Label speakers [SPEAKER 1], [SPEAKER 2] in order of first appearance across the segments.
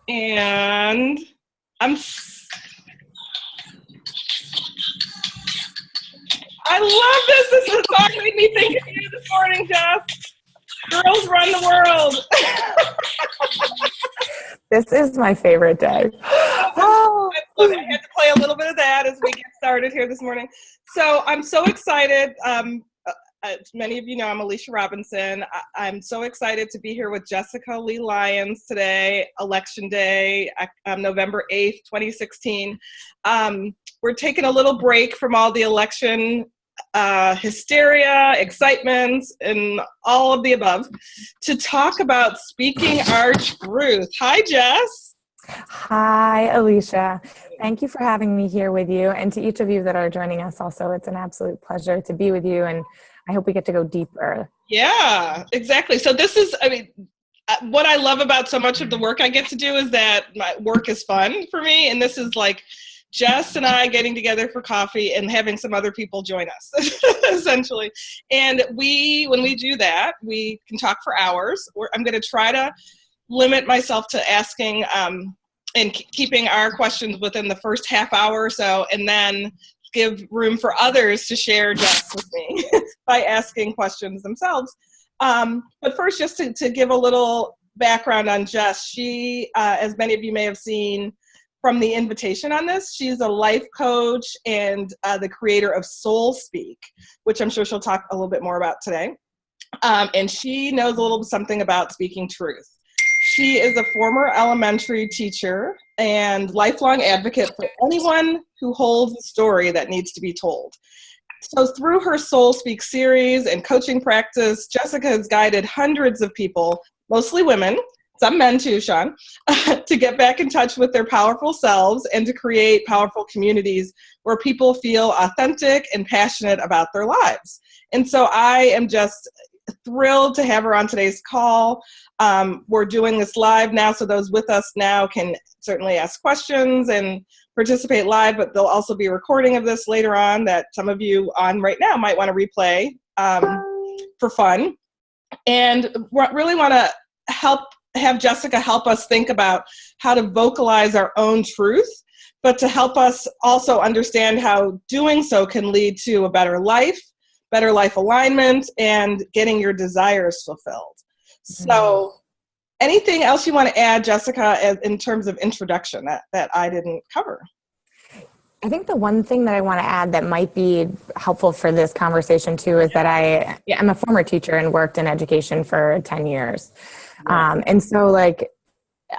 [SPEAKER 1] And I love this. This song made me think of you this morning, Jess. Girls run the world.
[SPEAKER 2] This is my favorite day.
[SPEAKER 1] I had to play a little bit of that as we get started here this morning. So I'm so excited. Many of you know I'm Alicia Robinson. I'm so excited to be here with Jessica Leigh Lyons today, Election Day, November 8th, 2016. We're taking a little break from all the election hysteria, excitement, and all of the above to talk about speaking our truth. Hi, Jess.
[SPEAKER 2] Hi, Alicia. Thank you for having me here with you. And to each of you that are joining us also, it's an absolute pleasure to be with you. And I hope we get to go deeper.
[SPEAKER 1] Yeah, exactly. So this is, what I love about so much of the work I get to do is that my work is fun for me. And this is like Jess and I getting together for coffee and having some other people join us, essentially. And when we do that, we can talk for hours. I'm going to try to limit myself to asking and keeping our questions within the first half hour or so, and then give room for others to share Jess with me by asking questions themselves. But first, just to give a little background on Jess, she, as many of you may have seen from the invitation on this, she's a life coach and the creator of SoulSpeak, which I'm sure she'll talk a little bit more about today. And she knows a little something about speaking truth. She is a former elementary teacher and lifelong advocate for anyone who holds a story that needs to be told. So through her SoulSpeak series and coaching practice, Jessica has guided hundreds of people, mostly women, some men too, Sean, to get back in touch with their powerful selves and to create powerful communities where people feel authentic and passionate about their lives. And so I am just thrilled to have her on today's call. We're doing this live now, so those with us now can certainly ask questions and participate live, but there'll also be a recording of this later on that some of you on right now might want to replay for fun. And really want to have Jessica help us think about how to vocalize our own truth, but to help us also understand how doing so can lead to a better life alignment, and getting your desires fulfilled. So anything else you want to add, Jessica, in terms of introduction that I didn't cover?
[SPEAKER 2] I think the one thing that I want to add that might be helpful for this conversation too is that I'm a former teacher and worked in education for 10 years. Yeah. And so like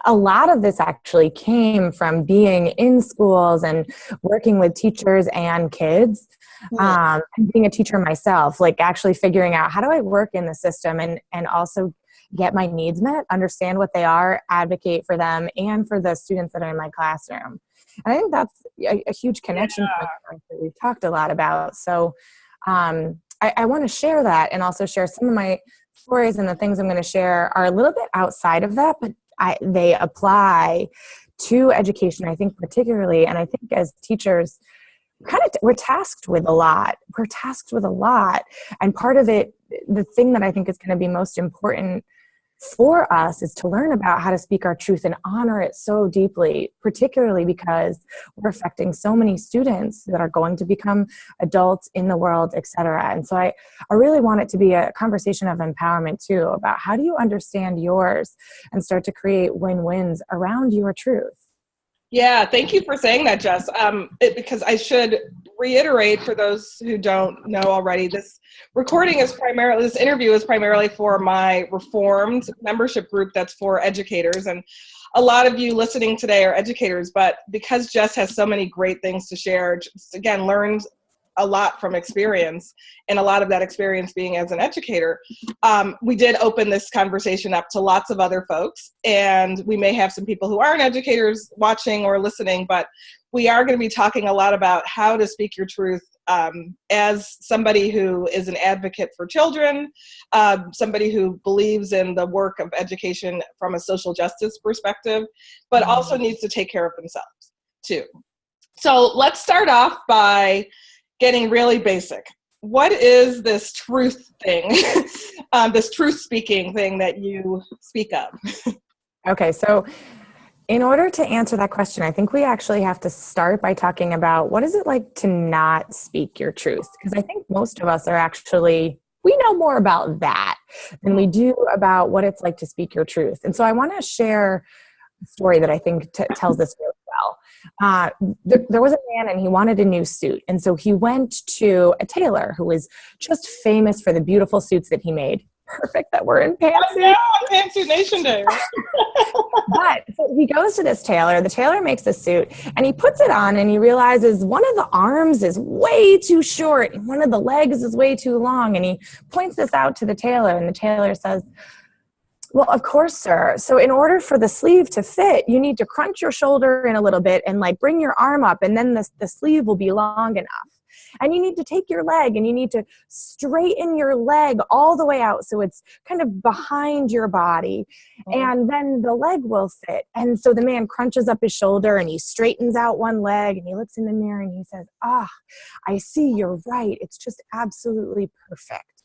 [SPEAKER 2] a lot of this actually came from being in schools and working with teachers and kids. And being a teacher myself, like actually figuring out how do I work in the system and also get my needs met, understand what they are, advocate for them and for the students that are in my classroom. And I think that's a huge connection point that we've talked a lot about. So I want to share that and also share some of my stories, and the things I'm going to share are a little bit outside of that, but they apply to education, I think particularly. And I think as teachers, we're tasked with a lot. And part of it, the thing that I think is going to be most important for us is to learn about how to speak our truth and honor it so deeply, particularly because we're affecting so many students that are going to become adults in the world, et cetera. And so I really want it to be a conversation of empowerment too, about how do you understand yours and start to create win-wins around your truth.
[SPEAKER 1] Yeah, thank you for saying that, Jess. Because I should reiterate for those who don't know already, this interview is primarily for my Reformed membership group that's for educators. And a lot of you listening today are educators, but because Jess has so many great things to share, just again, learned a lot from experience, and a lot of that experience being as an educator, we did open this conversation up to lots of other folks, and we may have some people who aren't educators watching or listening, but we are going to be talking a lot about how to speak your truth as somebody who is an advocate for children, somebody who believes in the work of education from a social justice perspective, but also needs to take care of themselves too. So let's start off by getting really basic. What is this truth thing, this truth speaking thing that you speak of?
[SPEAKER 2] Okay, so In order to answer that question, I think we actually have to start by talking about what is it like to not speak your truth? Because I think most of us are actually, we know more about that than we do about what it's like to speak your truth. And so I want to share a story that I think tells this really well. There was a man and he wanted a new suit. And so he went to a tailor who was just famous for the beautiful suits that he made. Perfect that we're in pantsuit.
[SPEAKER 1] Pantsuit Nation Day.
[SPEAKER 2] But so he goes to this tailor. The tailor makes the suit and he puts it on and he realizes one of the arms is way too short and one of the legs is way too long. And he points this out to the tailor and the tailor says, well, of course, sir. So in order for the sleeve to fit, you need to crunch your shoulder in a little bit and like bring your arm up and then the sleeve will be long enough. And you need to take your leg and you need to straighten your leg all the way out so it's kind of behind your body. And then the leg will fit. And so the man crunches up his shoulder and he straightens out one leg and he looks in the mirror and he says, I see, you're right. It's just absolutely perfect.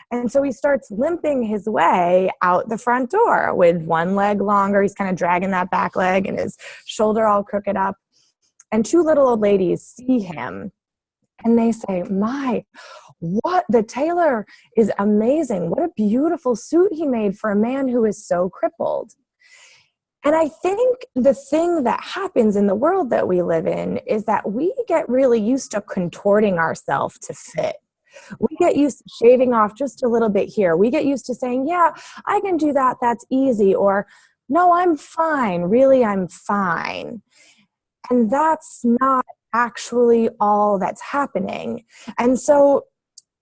[SPEAKER 2] And so he starts limping his way out the front door with one leg longer. He's kind of dragging that back leg and his shoulder all crooked up. And two little old ladies see him and they say, my, what, the tailor is amazing. What a beautiful suit he made for a man who is so crippled. And I think the thing that happens in the world that we live in is that we get really used to contorting ourselves to fit. We get used to shaving off just a little bit here. We get used to saying, yeah, I can do that. That's easy. Or, no, I'm fine. Really, I'm fine. And that's not actually all that's happening. And so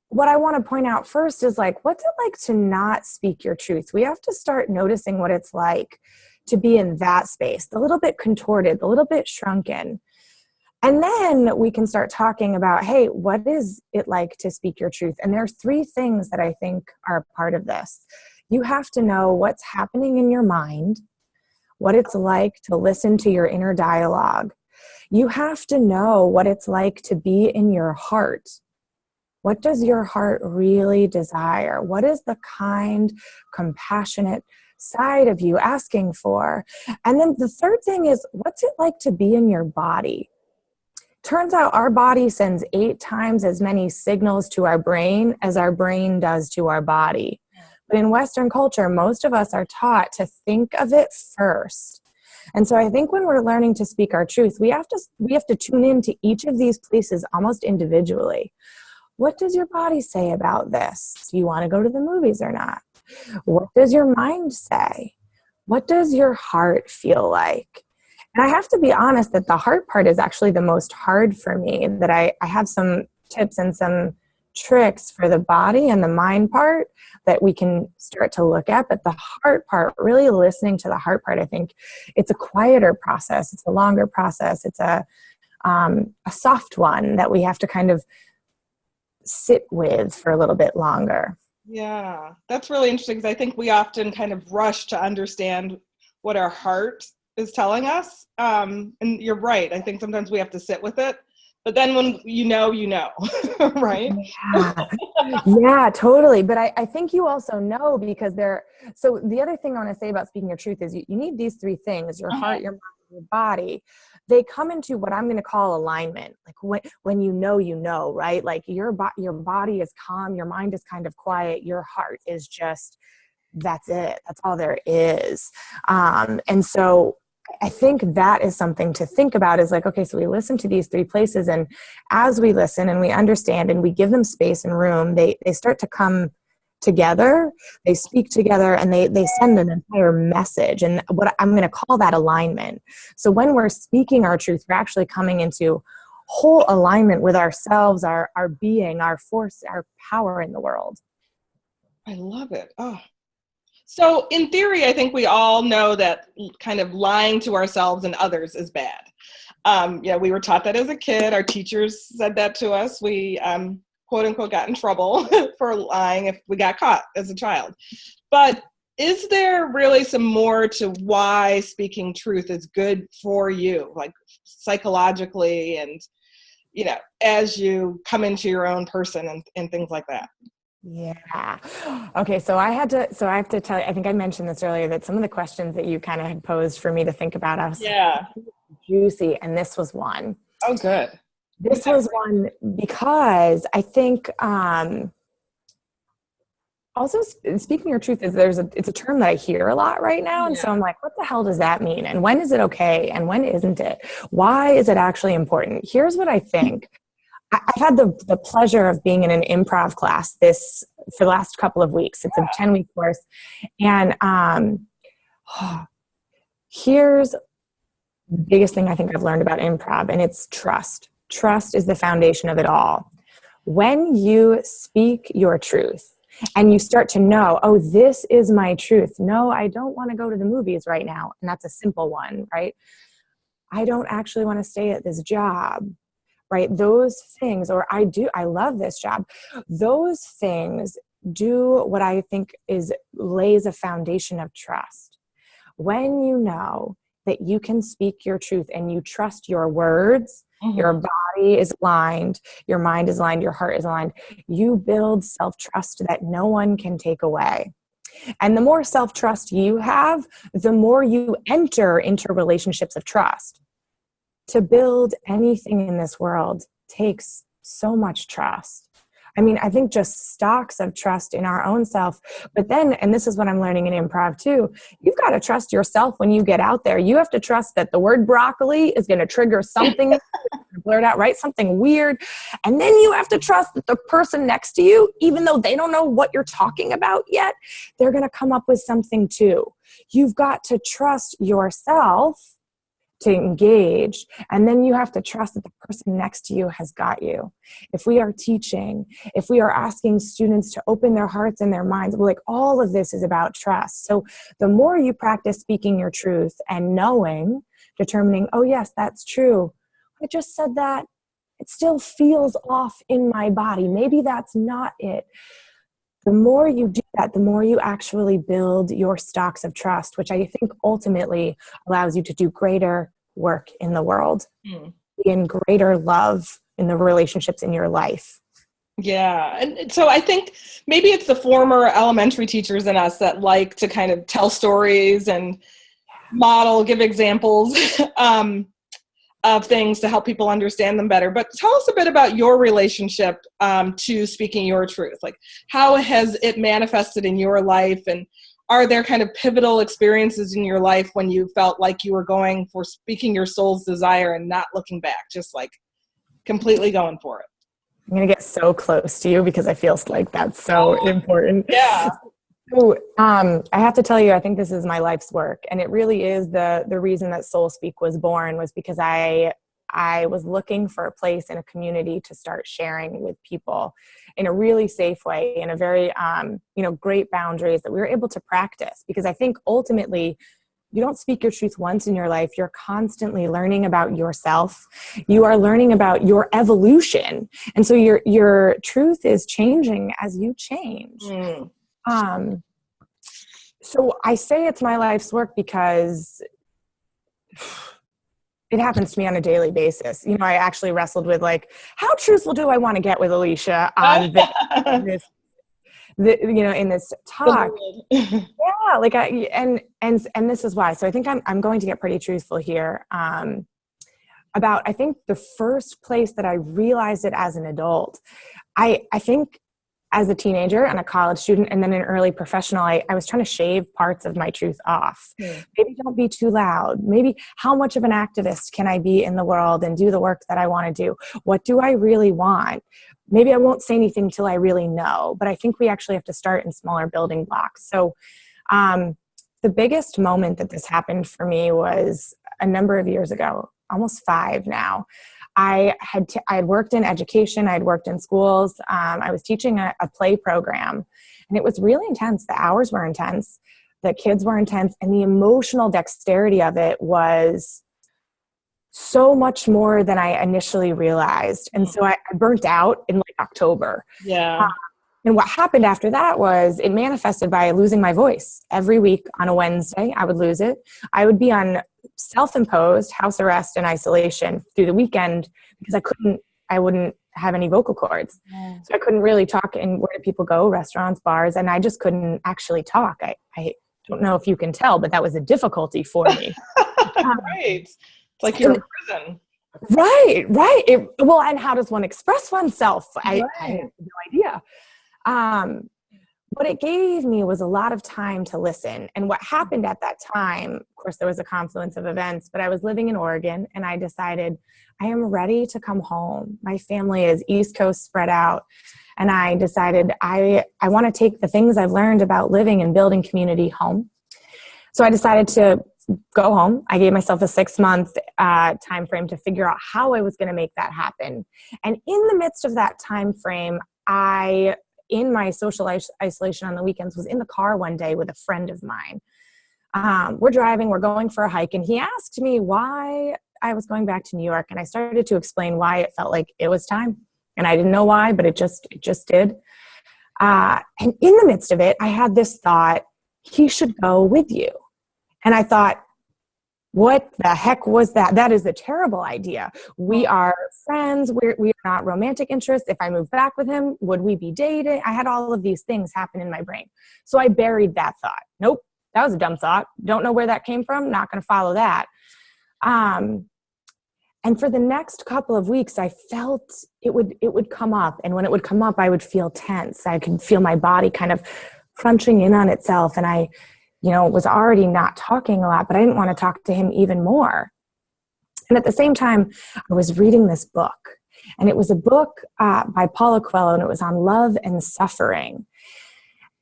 [SPEAKER 2] what I want to point out first is like, what's it like to not speak your truth? We have to start noticing what it's like to be in that space, the little bit contorted, the little bit shrunken. And then we can start talking about, hey, what is it like to speak your truth? And there's three things that I think are a part of this. You have to know what's happening in your mind, what it's like to listen to your inner dialogue. You have to know what it's like to be in your heart. What does your heart really desire? What is the kind, compassionate side of you asking for? And then the third thing is, what's it like to be in your body? Turns out our body sends 8 times as many signals to our brain as our brain does to our body. But in Western culture, most of us are taught to think of it first. And so I think when we're learning to speak our truth, we have to tune into each of these places almost individually. What does your body say about this? Do you want to go to the movies or not? What does your mind say? What does your heart feel like? And I have to be honest that the heart part is actually the most hard for me, that I have some tips and some tricks for the body and the mind part that we can start to look at. But the heart part, really listening to the heart part, I think it's a quieter process. It's a longer process. It's a soft one that we have to kind of sit with for a little bit longer.
[SPEAKER 1] Yeah, that's really interesting because I think we often kind of rush to understand what our heart is telling us. And you're right. I think sometimes we have to sit with it. But then when you know, right?
[SPEAKER 2] Yeah, totally. But I think you also know because so the other thing I want to say about speaking your truth is you need these three things, your heart, your mind, your body. They come into what I'm going to call alignment. Like when you know, right? Like your body is calm, your mind is kind of quiet, your heart is just, that's it. That's all there is. And so I think that is something to think about is like, okay, so we listen to these three places, and as we listen and we understand and we give them space and room, they start to come together, they speak together, and they send an entire message. And what I'm going to call that alignment. So when we're speaking our truth, we're actually coming into whole alignment with ourselves, our being, our force, our power in the world.
[SPEAKER 1] I love it. Oh. So in theory, I think we all know that kind of lying to ourselves and others is bad. We were taught that as a kid. Our teachers said that to us. We, quote unquote, got in trouble for lying if we got caught as a child. But is there really some more to why speaking truth is good for you, like psychologically and, as you come into your own person and things like that?
[SPEAKER 2] Yeah. Okay. So I have to tell you, I think I mentioned this earlier, that some of the questions that you kind of had posed for me to think about, I was like,
[SPEAKER 1] Yeah.
[SPEAKER 2] juicy. And this was one.
[SPEAKER 1] Oh, good.
[SPEAKER 2] This was one because I think, also speaking your truth is it's a term that I hear a lot right now. And so I'm like, what the hell does that mean? And when is it okay? And when isn't it? Why is it actually important? Here's what I think. I've had the pleasure of being in an improv class for the last couple of weeks. It's a 10-week course. And here's the biggest thing I think I've learned about improv, and it's trust. Trust is the foundation of it all. When you speak your truth and you start to know, oh, this is my truth. No, I don't want to go to the movies right now. And that's a simple one, right? I don't actually want to stay at this job, right? Those things, or I love this job. Those things do what I think lays a foundation of trust. When you know that you can speak your truth and you trust your words, your body is aligned, your mind is aligned, your heart is aligned, you build self-trust that no one can take away. And the more self-trust you have, the more you enter into relationships of trust. To build anything in this world takes so much trust. I mean, I think just stocks of trust in our own self. But then, and this is what I'm learning in improv too, you've got to trust yourself when you get out there. You have to trust that the word broccoli is going to trigger something, blurt out, right? Something weird. And then you have to trust that the person next to you, even though they don't know what you're talking about yet, they're going to come up with something too. You've got to trust yourself to engage, and then you have to trust that the person next to you has got you. If we are teaching, if we are asking students to open their hearts and their minds, like, all of this is about trust. So the more you practice speaking your truth and determining, oh yes, that's true. I just said that. It still feels off in my body. Maybe that's not it. The more you do that, the more you actually build your stocks of trust, which I think ultimately allows you to do greater work in the world, in greater love in the relationships in your life.
[SPEAKER 1] Yeah. And so I think maybe it's the former elementary teachers in us that like to kind of tell stories and model, give examples of things to help people understand them better. But tell us a bit about your relationship to speaking your truth. Like, how has it manifested in your life? And are there kind of pivotal experiences in your life when you felt like you were going for speaking your soul's desire and not looking back, just like completely going for it?
[SPEAKER 2] I'm going to get so close to you because I feel like that's so important.
[SPEAKER 1] Yeah.
[SPEAKER 2] So, I have to tell you, I think this is my life's work, and it really is the reason that SoulSpeak was born, was because I was looking for a place in a community to start sharing with people in a really safe way, in a very, great boundaries that we were able to practice. Because I think ultimately, you don't speak your truth once in your life. You're constantly learning about yourself. You are learning about your evolution. And so your truth is changing as you change. So I say it's my life's work because it happens to me on a daily basis. I actually wrestled with, like, how truthful do I want to get with Alicia on in this talk? Yeah, like and this is why. So I think I'm going to get pretty truthful here. About, I think, the first place that I realized it as an adult. I think as a teenager and a college student and then an early professional, I was trying to shave parts of my truth off. Maybe don't be too loud. Maybe how much of an activist can I be in the world and do the work that I want to do? What do I really want? Maybe I won't say anything until I really know, but I think we actually have to start in smaller building blocks. So the biggest moment that this happened for me was a number of years ago, almost 5 now. I had worked in education. I had worked in schools. I was teaching a play program, and it was really intense. The hours were intense. The kids were intense, and the emotional dexterity of it was so much more than I initially realized. And so I burnt out in like October.
[SPEAKER 1] Yeah.
[SPEAKER 2] And what happened after that was it manifested by losing my voice. Every week on a Wednesday, I would lose it. I would be on self-imposed house arrest and isolation through the weekend because I have any vocal cords. So I couldn't really talk. And where do people go? Restaurants, bars. And I just couldn't actually talk. I don't know if you can tell, but that was a difficulty for me.
[SPEAKER 1] Right. It's like you're in prison.
[SPEAKER 2] Right. Well, and how does one express oneself? I have no idea. What it gave me was a lot of time to listen. And what happened at that time, of course, there was a confluence of events, but I was living in Oregon and I decided I am ready to come home. My family is East Coast spread out. And I decided I want to take the things I've learned about living and building community home. So I decided to go home. I gave myself a 6-month time frame to figure out how I was going to make that happen. And in the midst of that time frame, in my social isolation on the weekends, was in the car one day with a friend of mine. We're driving, we're going for a hike, and he asked me why I was going back to New York, and I started to explain why it felt like it was time. And I didn't know why, but it just did. And in the midst of it, I had this thought, he should go with you. And I thought, what the heck was that? That is a terrible idea. We are friends. We are not romantic interests. If I move back with him, would we be dating? I had all of these things happen in my brain. So I buried that thought. Nope, that was a dumb thought. Don't know where that came from. Not going to follow that. And for the next couple of weeks, I felt it would come up. And when it would come up, I would feel tense. I could feel my body kind of crunching in on itself. And I was already not talking a lot, but I didn't want to talk to him even more. And at the same time, I was reading this book, and it was a book by Paulo Coelho, and it was on love and suffering.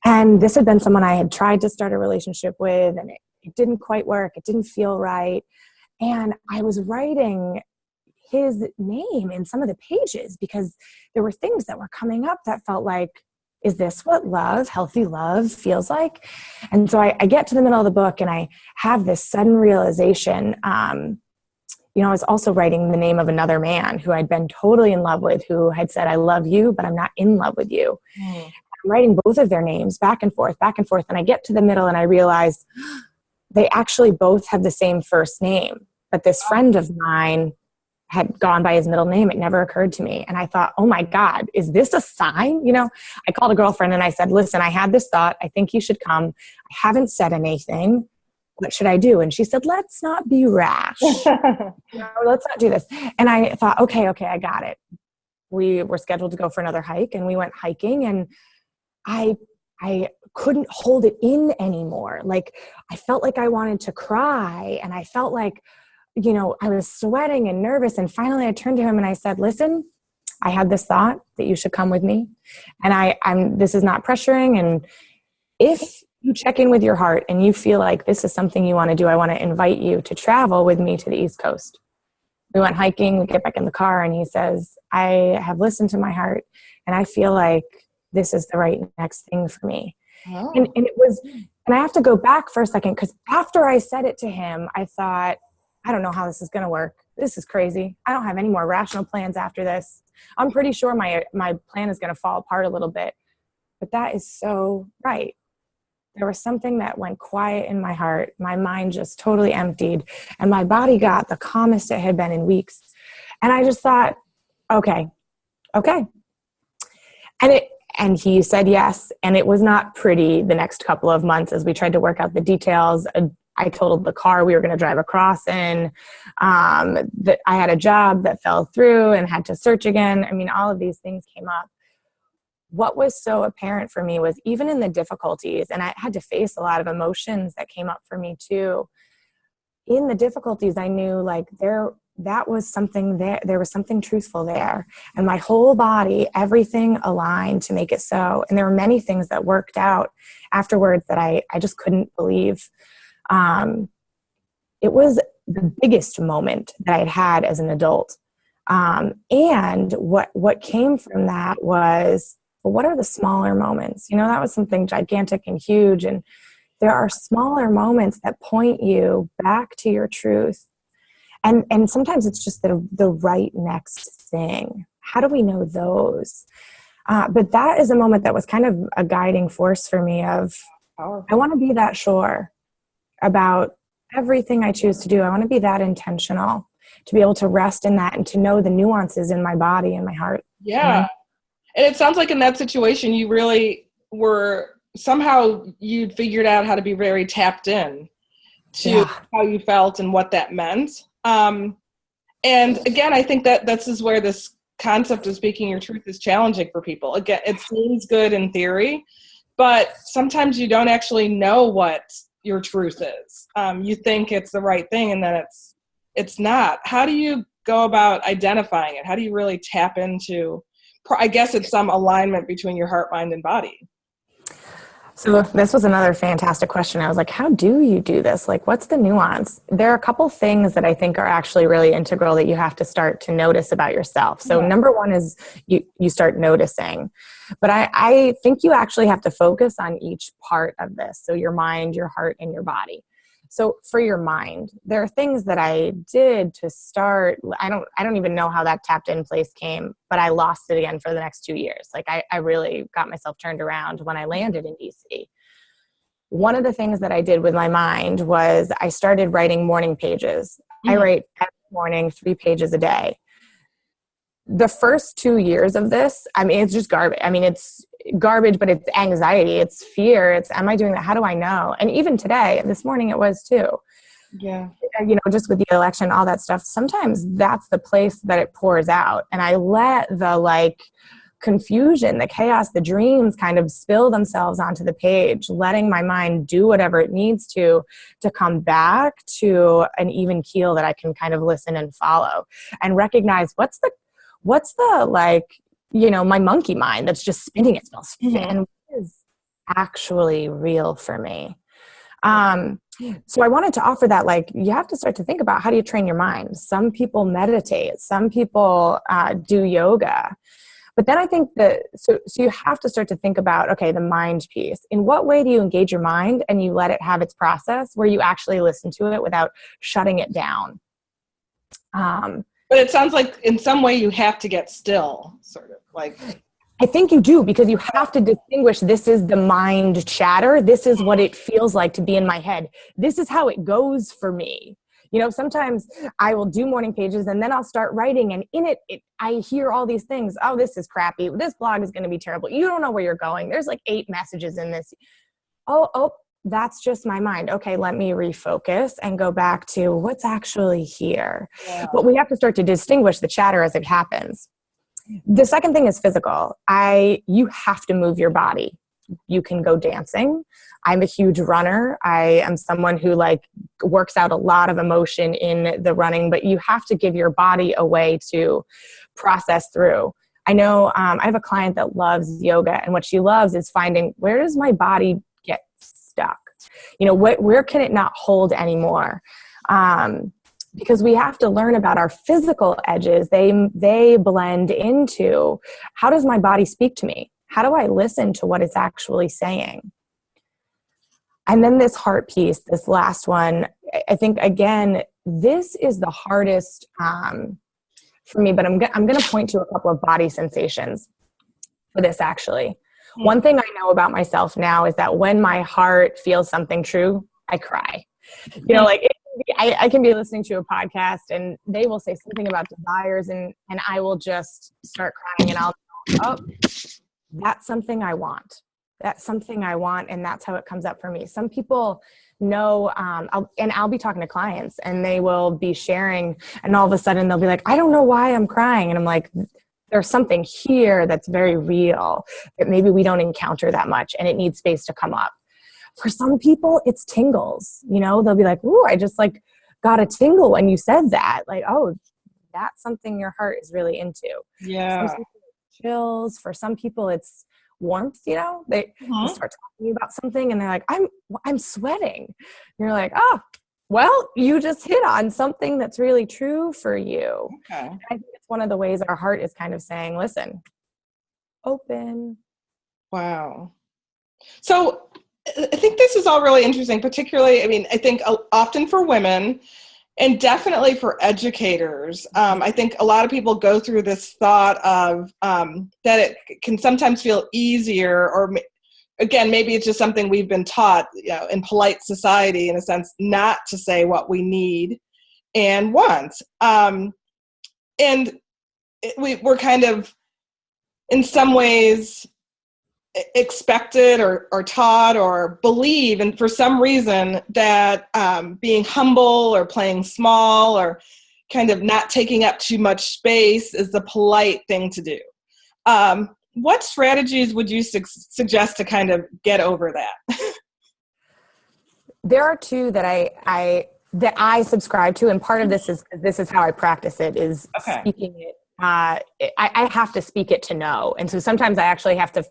[SPEAKER 2] And this had been someone I had tried to start a relationship with, and it didn't quite work. It didn't feel right. And I was writing his name in some of the pages because there were things that were coming up that felt like, is this what love, healthy love feels like? And so I get to the middle of the book and I have this sudden realization. I was also writing the name of another man who I'd been totally in love with, who had said, I love you, but I'm not in love with you. I'm writing both of their names back and forth. And I get to the middle and I realize they actually both have the same first name. But this friend of mine had gone by his middle name. It never occurred to me. And I thought, oh my God, is this a sign? I called a girlfriend and I said, listen, I had this thought. I think you should come. I haven't said anything. What should I do? And she said, let's not be rash. Let's not do this. And I thought, okay, I got it. We were scheduled to go for another hike and we went hiking and I couldn't hold it in anymore. Like I felt like I wanted to cry and I felt like, I was sweating and nervous. And finally I turned to him and I said, listen, I had this thought that you should come with me. And this is not pressuring. And if you check in with your heart and you feel like this is something you want to do, I want to invite you to travel with me to the East Coast. We went hiking, we get back in the car and he says, I have listened to my heart and I feel like this is the right next thing for me. Oh. And it was, and I have to go back for a second because after I said it to him, I thought, I don't know how this is going to work. This is crazy. I don't have any more rational plans after this. I'm pretty sure my plan is going to fall apart a little bit. But that is so right. There was something that went quiet in my heart. My mind just totally emptied. And my body got the calmest it had been in weeks. And I just thought, okay. And he said yes. And it was not pretty the next couple of months as we tried to work out the details. I totaled the car we were going to drive across in. That I had a job that fell through and had to search again. I mean, all of these things came up. What was so apparent for me was even in the difficulties, and I had to face a lot of emotions that came up for me too. In the difficulties, I knew like that was something there was something truthful there. And my whole body, everything aligned to make it so. And there were many things that worked out afterwards that I just couldn't believe. It was the biggest moment that I had had as an adult. And what came from that was, well, what are the smaller moments? That was something gigantic and huge. And there are smaller moments that point you back to your truth. And sometimes it's just the right next thing. How do we know those? But that is a moment that was kind of a guiding force for me of, I want to be that sure about everything I choose to do. I want to be that intentional to be able to rest in that and to know the nuances in my body and my heart.
[SPEAKER 1] Yeah. And it sounds like in that situation, you really were somehow you'd figured out how to be very tapped in to how you felt and what that meant. And again, I think that this is where this concept of speaking your truth is challenging for people. Again, it seems good in theory, but sometimes you don't actually know what your truth is. You think it's the right thing, and then it's not. How do you go about identifying it? How do you really tap into, I guess it's some alignment between your heart, mind, and body?
[SPEAKER 2] So this was another fantastic question. I was like, how do you do this? Like, what's the nuance? There are a couple things that I think are actually really integral that you have to start to notice about yourself. So number one is you start noticing. But I think you actually have to focus on each part of this. So your mind, your heart, and your body. So for your mind, there are things that I did to start. I don't even know how that tapped in place came, but I lost it again for the next 2 years. Like I really got myself turned around when I landed in DC. One of the things that I did with my mind was I started writing morning pages. I write every morning 3 pages a day. The first 2 years of this, I mean, it's just garbage. I mean, it's garbage, but it's anxiety, it's fear, it's, am I doing that? How do I know? And even today, this morning it was too.
[SPEAKER 1] Yeah.
[SPEAKER 2] You know, just with the election, all that stuff, sometimes that's the place that it pours out. And I let the confusion, the chaos, the dreams kind of spill themselves onto the page, letting my mind do whatever it needs to come back to an even keel that I can kind of listen and follow and recognize what's the my monkey mind that's just spinning itself and what is actually real for me. So I wanted to offer that, you have to start to think about, how do you train your mind? Some people meditate, some people do yoga. But then I think so you have to start to think about, okay, the mind piece. In what way do you engage your mind and you let it have its process where you actually listen to it without shutting it down?
[SPEAKER 1] But it sounds like in some way you have to get still, sort of like.
[SPEAKER 2] I think you do, because you have to distinguish, this is the mind chatter. This is what it feels like to be in my head. This is how it goes for me. You know, sometimes I will do morning pages and then I'll start writing, and in it I hear all these things. Oh, this is crappy. This blog is going to be terrible. You don't know where you're going. There's 8 messages in this. Oh, that's just my mind. Okay, let me refocus and go back to what's actually here. Yeah. But we have to start to distinguish the chatter as it happens. The second thing is physical. You have to move your body. You can go dancing. I'm a huge runner. I am someone who works out a lot of emotion in the running, but you have to give your body a way to process through. I know I have a client that loves yoga, and what she loves is finding, where does my body get stuck? You know, where can it not hold anymore? Because we have to learn about our physical edges. They blend into, how does my body speak to me? How do I listen to what it's actually saying? And then this heart piece, this last one, I think, again, this is the hardest for me, but I'm going to point to a couple of body sensations for this, actually. One thing I know about myself now is that when my heart feels something true, I cry. You know, I can be listening to a podcast and they will say something about desires, and I will just start crying, and I'll go, oh, that's something I want. That's something I want, and that's how it comes up for me. Some people know, I'll be talking to clients and they will be sharing, and all of a sudden they'll be like, I don't know why I'm crying. And I'm like, there's something here that's very real that maybe we don't encounter that much, and it needs space to come up. For some people, it's tingles. You know, they'll be like, ooh, I just got a tingle when you said that. Oh, that's something your heart is really into.
[SPEAKER 1] Yeah.
[SPEAKER 2] Some people it's chills. For some people, it's warmth. You know, they start talking about something and they're like, I'm sweating. And you're like, oh, well, you just hit on something that's really true for you. Okay. I think it's one of the ways our heart is kind of saying, listen, open.
[SPEAKER 1] Wow. So I think this is all really interesting, particularly, I think often for women and definitely for educators. I think a lot of people go through this thought of that it can sometimes feel easier, or again, maybe it's just something we've been taught, in polite society, in a sense, not to say what we need and want. And we're kind of in some ways expected or taught or believe, and for some reason that being humble or playing small or kind of not taking up too much space is the polite thing to do. What strategies would you suggest to kind of get over that?
[SPEAKER 2] There are two that I subscribe to, and part of this is how I practice it, is speaking it. I have to speak it to know. And so sometimes I actually have to,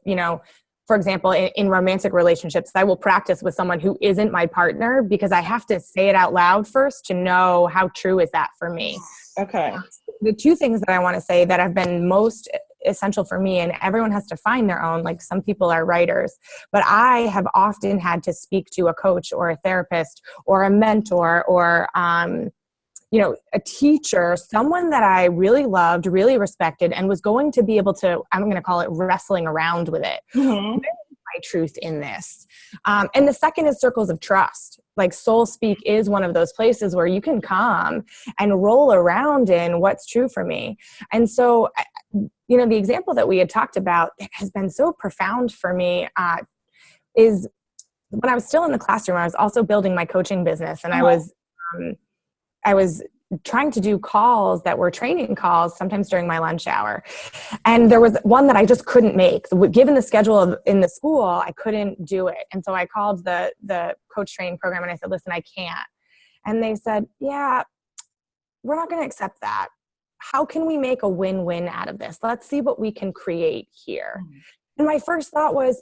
[SPEAKER 2] for example, in romantic relationships, I will practice with someone who isn't my partner because I have to say it out loud first to know how true is that for me.
[SPEAKER 1] Okay.
[SPEAKER 2] The two things that I want to say that have been most essential for me, and everyone has to find their own, like some people are writers, but I have often had to speak to a coach or a therapist or a mentor or, a teacher, someone that I really loved, really respected, and was going to be able to, I'm going to call it wrestling around with it.
[SPEAKER 1] Mm-hmm.
[SPEAKER 2] Where is my truth in this? And the second is circles of trust. Like SoulSpeak is one of those places where you can come and roll around in what's true for me. And so, the example that we had talked about that has been so profound for me is when I was still in the classroom, I was also building my coaching business, and I was trying to do calls that were training calls sometimes during my lunch hour. And there was one that I just couldn't make. Given the schedule in the school, I couldn't do it. And so I called the coach training program and I said, listen, I can't. And they said, yeah, we're not going to accept that. How can we make a win-win out of this? Let's see what we can create here. Mm-hmm. And my first thought was,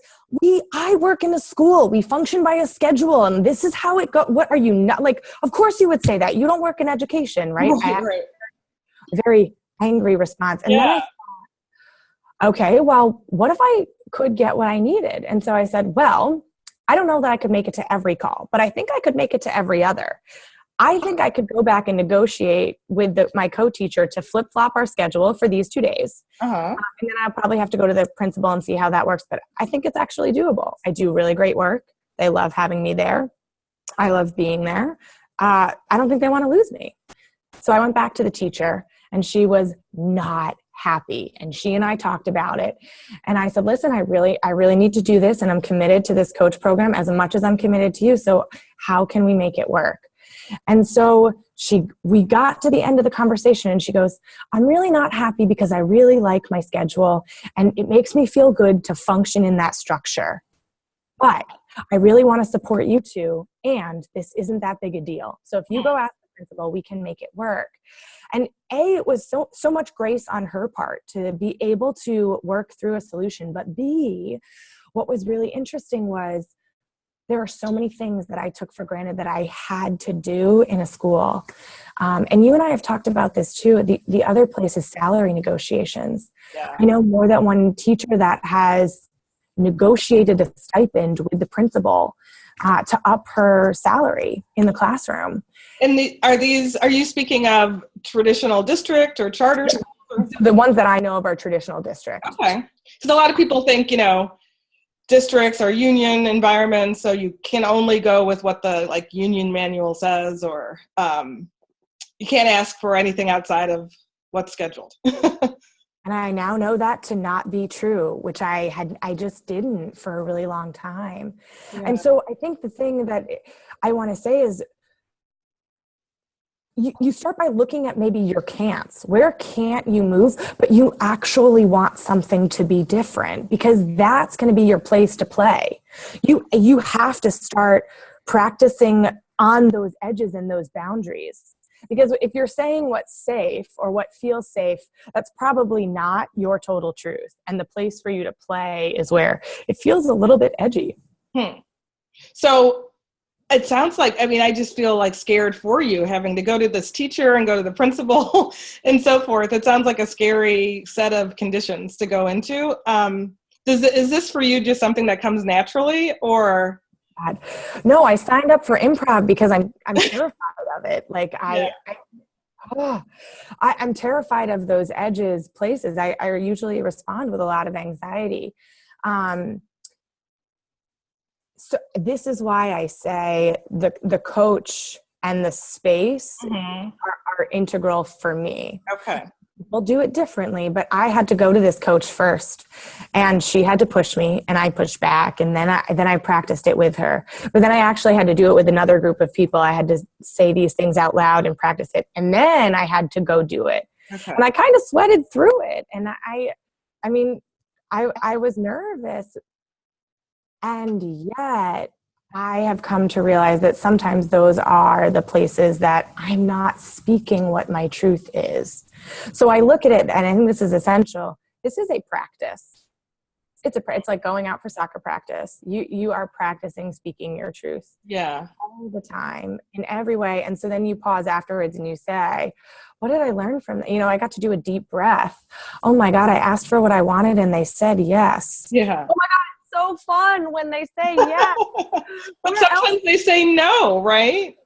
[SPEAKER 2] I work in a school. We function by a schedule, and this is how it goes. What are you not like? Of course you would say that. You don't work in education, right?
[SPEAKER 1] Right.
[SPEAKER 2] A very angry response. And then I thought, okay, well, what if I could get what I needed? And so I said, well, I don't know that I could make it to every call, but I think I could make it to every other. I think I could go back and negotiate with my co-teacher to flip-flop our schedule for these 2 days. And then I'll probably have to go to the principal and see how that works. But I think it's actually doable. I do really great work. They love having me there. I love being there. I don't think they want to lose me. So I went back to the teacher, and she was not happy. And she and I talked about it. And I said, listen, I really need to do this. And I'm committed to this coach program as much as I'm committed to you. So how can we make it work? And so we got to the end of the conversation, and she goes, I'm really not happy because I really like my schedule and it makes me feel good to function in that structure. But I really want to support you too. And this isn't that big a deal. So if you go ask the principal, we can make it work. And it was so much grace on her part to be able to work through a solution. But B, what was really interesting was, there are so many things that I took for granted that I had to do in a school. And you and I have talked about this too. The other place is salary negotiations. Yeah. I know more than one teacher that has negotiated a stipend with the principal to up her salary in the classroom.
[SPEAKER 1] And are you speaking of traditional district or charter schools?
[SPEAKER 2] The ones that I know of are traditional district.
[SPEAKER 1] Okay. Because a lot of people think, districts are union environments, so you can only go with what the union manual says, or you can't ask for anything outside of what's scheduled.
[SPEAKER 2] And I now know that to not be true, which I just didn't for a really long time. Yeah. And so I think the thing that I want to say is, you start by looking at maybe your can'ts. Where can't you move, but you actually want something to be different, because that's going to be your place to play. You have to start practicing on those edges and those boundaries. Because if you're saying what's safe or what feels safe, that's probably not your total truth. And the place for you to play is where it feels a little bit edgy.
[SPEAKER 1] So it sounds like, I just feel scared for you, having to go to this teacher and go to the principal and so forth. It sounds like a scary set of conditions to go into. Is this for you just something that comes naturally, or?
[SPEAKER 2] No, I signed up for improv because I'm terrified of it. I'm terrified of those edges places. I usually respond with a lot of anxiety. So this is why I say the coach and the space are integral for me.
[SPEAKER 1] Okay.
[SPEAKER 2] people do it differently, but I had to go to this coach first, and she had to push me, and I pushed back, and then I practiced it with her. But then I actually had to do it with another group of people. I had to say these things out loud and practice it, and then I had to go do it. Okay. And I kind of sweated through it, and I mean, I was nervous, and yet I have come to realize that sometimes those are the places that I'm not speaking what my truth is. So I look at it, and I think this is essential. This is a practice. It's like going out for soccer practice. You are practicing speaking your truth.
[SPEAKER 1] Yeah.
[SPEAKER 2] All the time, in every way. And so then you pause afterwards and you say, what did I learn from that? I got to do a deep breath. Oh my God, I asked for what I wanted and they said yes.
[SPEAKER 1] Yeah.
[SPEAKER 2] Oh my God, it's so fun when they say yes.
[SPEAKER 1] But sometimes they say no, right?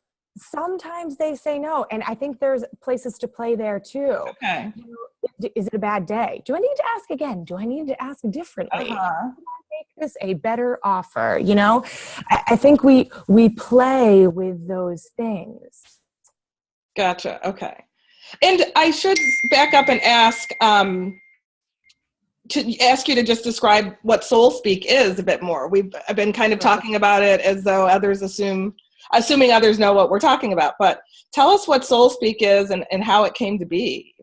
[SPEAKER 2] Sometimes they say no. And I think there's places to play there too.
[SPEAKER 1] Okay.
[SPEAKER 2] Is it a bad day? Do I need to ask again? Do I need to ask differently? Can I make this a better offer? I think we play with those things.
[SPEAKER 1] Gotcha. Okay. And I should back up and ask you to just describe what SoulSpeak is a bit more. I've been kind of talking about it as though others assuming others know what we're talking about, but tell us what SoulSpeak is and how it came to be.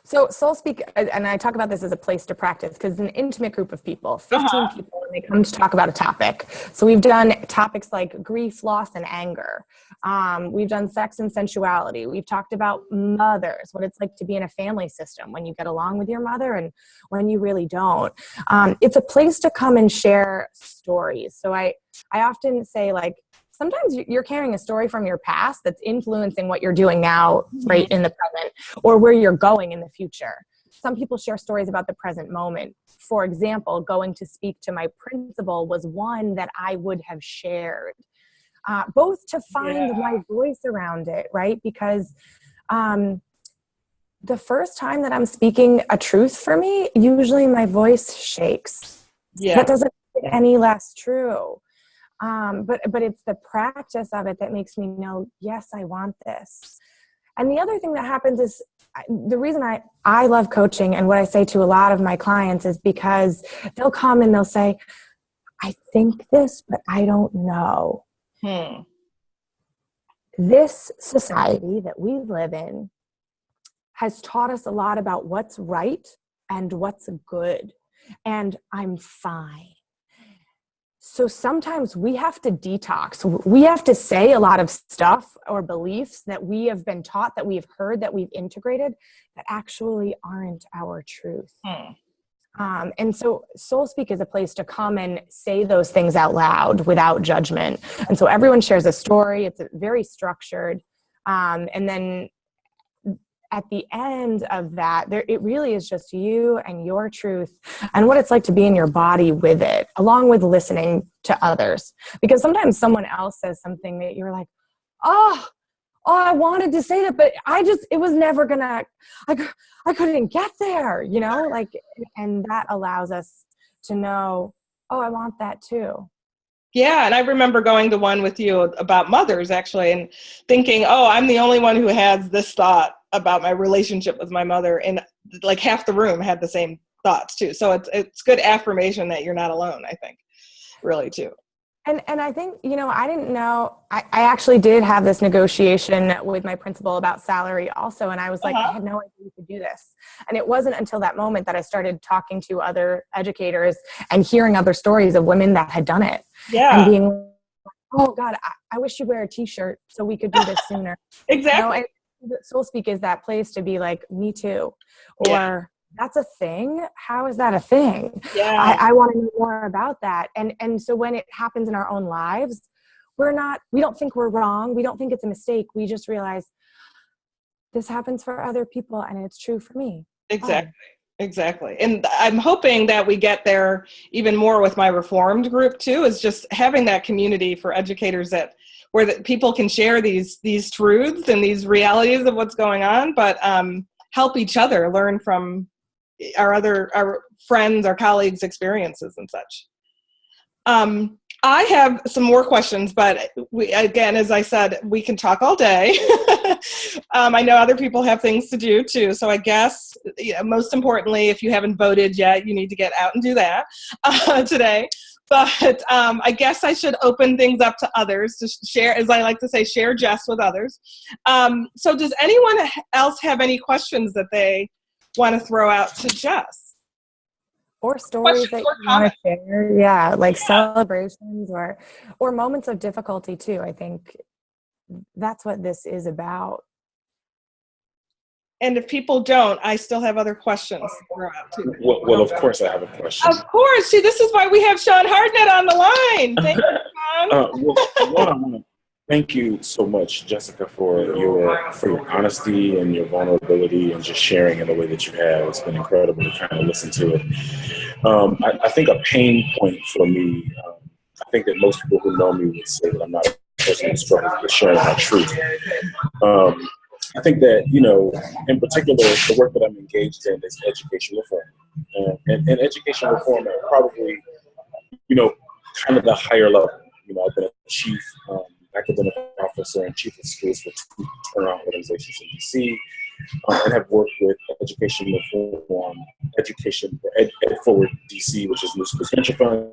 [SPEAKER 2] So SoulSpeak, and I talk about this as a place to practice because it's an intimate group of people, 15 people, and they come to talk about a topic. So we've done topics like grief, loss, and anger. We've done sex and sensuality. We've talked about mothers, what it's like to be in a family system, when you get along with your mother and when you really don't. It's a place to come and share stories. So I often say, like, sometimes you're carrying a story from your past that's influencing what you're doing now, right in the present, or where you're going in the future. Some people share stories about the present moment. For example, going to speak to my principal was one that I would have shared, both to find my voice around it, right? Because the first time that I'm speaking a truth for me, usually my voice shakes. Yeah. That doesn't make it any less true. But it's the practice of it that makes me know, yes, I want this. And the other thing that happens is the reason I love coaching, and what I say to a lot of my clients is because they'll come and they'll say, I think this, but I don't know. This society that we live in has taught us a lot about what's right and what's good, and I'm fine. So sometimes we have to detox. We have to say a lot of stuff or beliefs that we have been taught, that we've heard, that we've integrated, that actually aren't our truth. And so SoulSpeak is a place to come and say those things out loud without judgment. And so everyone shares a story. It's very structured. And then at the end of that, it really is just you and your truth and what it's like to be in your body with it, along with listening to others. Because sometimes someone else says something that you're like, oh, I wanted to say that, but it was never gonna, I couldn't get there, and that allows us to know, oh, I want that too.
[SPEAKER 1] Yeah, and I remember going to one with you about mothers, actually, and thinking, oh, I'm the only one who has this thought about my relationship with my mother, and like half the room had the same thoughts too. So it's good affirmation that you're not alone, I think, really too.
[SPEAKER 2] And I think, I didn't know, I actually did have this negotiation with my principal about salary also. And I was like, I had no idea you could do this. And it wasn't until that moment that I started talking to other educators and hearing other stories of women that had done it. Yeah. And being like, oh God, I wish you'd wear a t-shirt so we could do this sooner.
[SPEAKER 1] Exactly.
[SPEAKER 2] And SoulSpeak is that place to be like, me too. Or that's a thing. How is that a thing? Yeah. I want to know more about that. And so when it happens in our own lives, we don't think we're wrong. We don't think it's a mistake. We just realize this happens for other people and it's true for me.
[SPEAKER 1] Exactly. Exactly. And I'm hoping that we get there even more with my Reformed group too, is just having that community for educators where people can share these truths and these realities of what's going on, but help each other learn from our friends, our colleagues' experiences and such. I have some more questions, but again, as I said, we can talk all day. I know other people have things to do too. So I guess most importantly, if you haven't voted yet, you need to get out and do that today. But I guess I should open things up to others to share, as I like to say, share Jess with others. So does anyone else have any questions that they want to throw out to Jess?
[SPEAKER 2] Or stories that you want to share. Yeah, like celebrations or moments of difficulty too. I think that's what this is about.
[SPEAKER 1] And if people don't, I still have other questions to throw out too.
[SPEAKER 3] Well, of course I have a question.
[SPEAKER 1] Of course. See, this is why we have Sean Hardnett on the line. Thank you, Sean.
[SPEAKER 3] I want to thank you so much, Jessica, for your honesty and your vulnerability and just sharing in the way that you have. It's been incredible to kind of listen to it. I think a pain point for me, I think that most people who know me would say that I'm not a person who struggles with sharing my truth. I think that, in particular, the work that I'm engaged in is education reform. And education reform are probably, kind of the higher level. I've been a chief academic officer and chief of schools for 2 turnaround organizations in D.C. And have worked with education reform, education for Ed Forward DC, which is New Schools Venture Fund.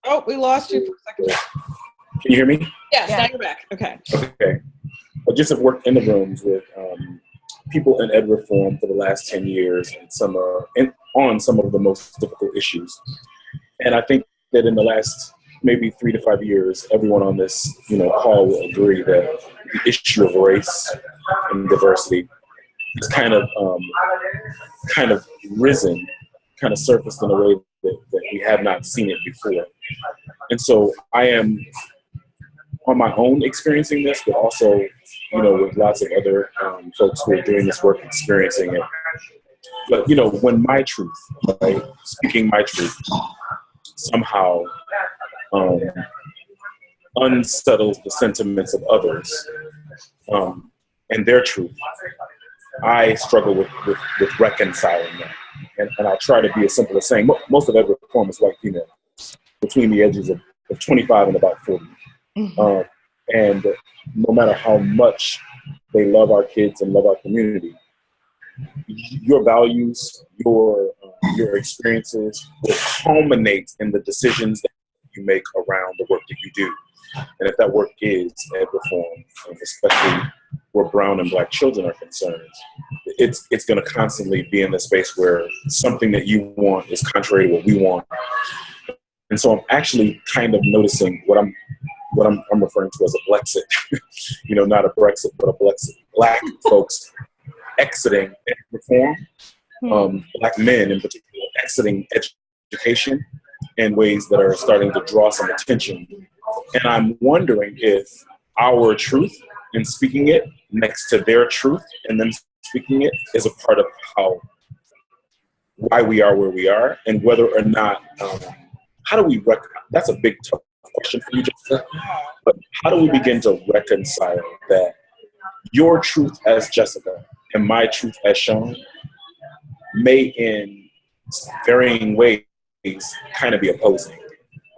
[SPEAKER 1] Oh, we lost you for a second.
[SPEAKER 3] Can you hear me?
[SPEAKER 1] Yes, now you're back. Okay.
[SPEAKER 3] Okay. I just have worked in the rooms with people in ed reform for the last 10 years and on some of the most difficult issues. And I think that in the last maybe 3 to 5 years, everyone on this call will agree that the issue of race and diversity has kind of risen, kind of surfaced in a way that we have not seen it before. And so I am on my own experiencing this, but also, with lots of other folks who are doing this work experiencing it. But, when my truth, right, speaking my truth, somehow unsettles the sentiments of others and their truth, I struggle with reconciling that. And I'll try to be as simple as saying most of ed reform is white female between the ages of 25 and about 40. Mm-hmm. And no matter how much they love our kids and love our community, your values, your experiences will culminate in the decisions that you make around the work that you do. And if that work is ed reform, especially where brown and black children are concerned, it's going to constantly be in the space where something that you want is contrary to what we want. And so I'm actually kind of noticing what I'm referring to as a Blexit, not a Brexit, but a Blexit. Black folks exiting ed reform, black men in particular exiting education in ways that are starting to draw some attention. And I'm wondering if our truth in speaking it next to their truth and them speaking it is a part of why we are where we are, and whether or not, how do we that's a big tough question for you, Jessica, but how do we begin to reconcile that your truth as Jessica and my truth as Sean may in varying ways kind of be opposing?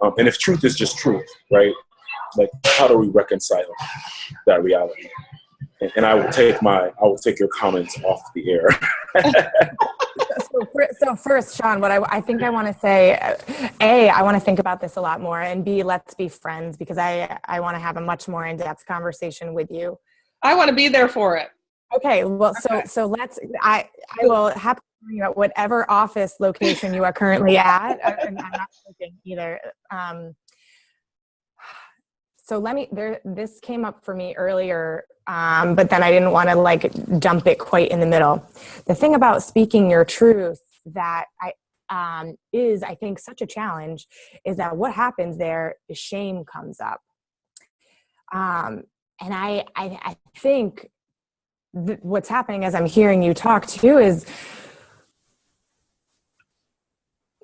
[SPEAKER 3] And if truth is just truth, right? Like, how do we reconcile that reality? And I will take your comments off the air.
[SPEAKER 2] So first, Sean, what I think I want to say, A, I want to think about this a lot more, and B, let's be friends, because I want to have a much more in-depth conversation with you.
[SPEAKER 1] I want to be there for it.
[SPEAKER 2] Okay, well, so let's, I will happily tell you at whatever office location you are currently at. I'm not looking either. So this came up for me earlier, but then I didn't want to dump it quite in the middle. The thing about speaking your truth that is, I think, such a challenge is that what happens there is shame comes up. And I think what's happening as I'm hearing you talk too is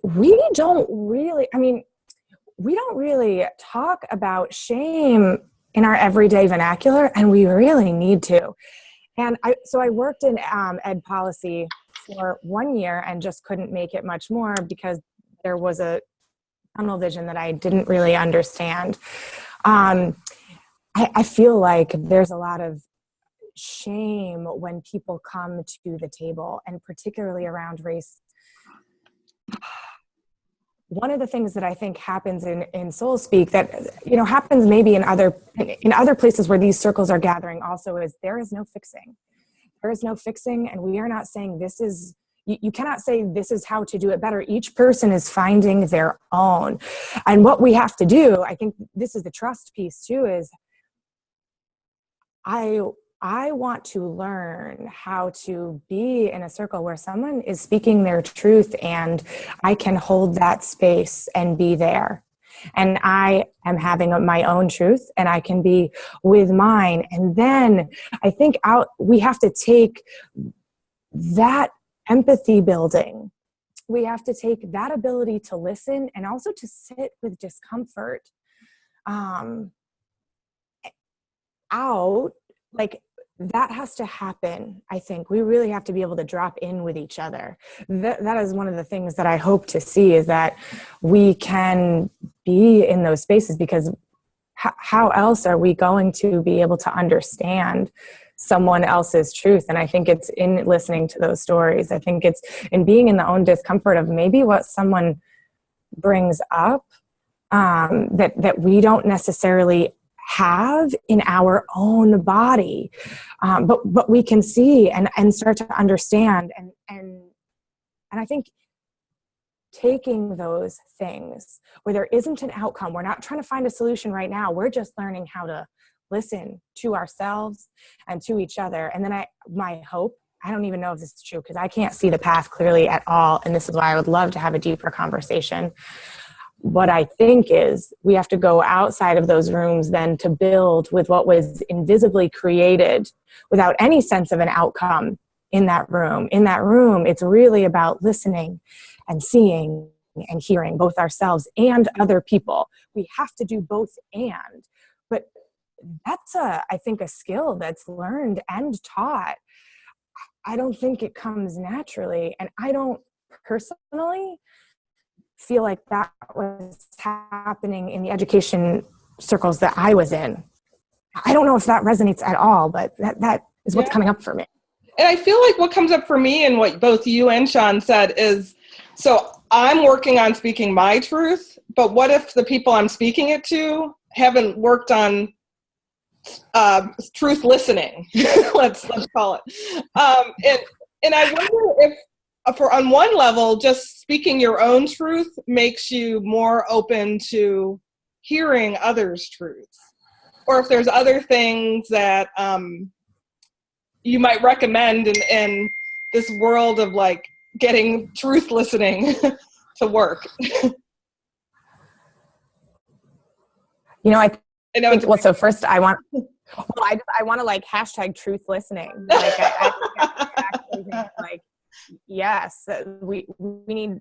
[SPEAKER 2] we don't really talk about shame in our everyday vernacular, and we really need to. And I worked in ed policy for 1 year and just couldn't make it much more because there was a tunnel vision that I didn't really understand. I feel like there's a lot of shame when people come to the table, and particularly around race. One of the things that I think happens in SoulSpeak that, happens maybe in other places where these circles are gathering also is there is no fixing. There is no fixing, and we are not saying this is, you cannot say this is how to do it better. Each person is finding their own. And what we have to do, I think this is the trust piece too, is I want to learn how to be in a circle where someone is speaking their truth and I can hold that space and be there. And I am having my own truth and I can be with mine. And then I think we have to take that empathy building. We have to take that ability to listen and also to sit with discomfort out. Like, that has to happen. I think we really have to be able to drop in with each other. That is one of the things that I hope to see, is that we can be in those spaces, because how else are we going to be able to understand someone else's truth? And I think it's in listening to those stories. I think it's in being in the own discomfort of maybe what someone brings up that we don't necessarily have in our own body, but we can see and start to understand. And I think taking those things where there isn't an outcome, we're not trying to find a solution right now. We're just learning how to listen to ourselves and to each other. And then my hope, I don't even know if this is true because I can't see the path clearly at all. And this is why I would love to have a deeper conversation. What I think is we have to go outside of those rooms then to build with what was invisibly created without any sense of an outcome in that room. In that room, it's really about listening and seeing and hearing both ourselves and other people. We have to do both and. But that's I think a skill that's learned and taught. I don't think it comes naturally. And I don't personally feel like that was happening in the education circles that I was in. I don't know if that resonates at all, but that is what's coming up for me.
[SPEAKER 1] And I feel like what comes up for me and what both you and Sean said is, so I'm working on speaking my truth, but what if the people I'm speaking it to haven't worked on truth listening? let's call it. And I wonder if, on one level, just speaking your own truth makes you more open to hearing others' truths, or if there's other things that you might recommend in this world of like getting truth listening to work.
[SPEAKER 2] I think, well, so first I want to like hashtag truth listening. Like I actually think like, yes, we need.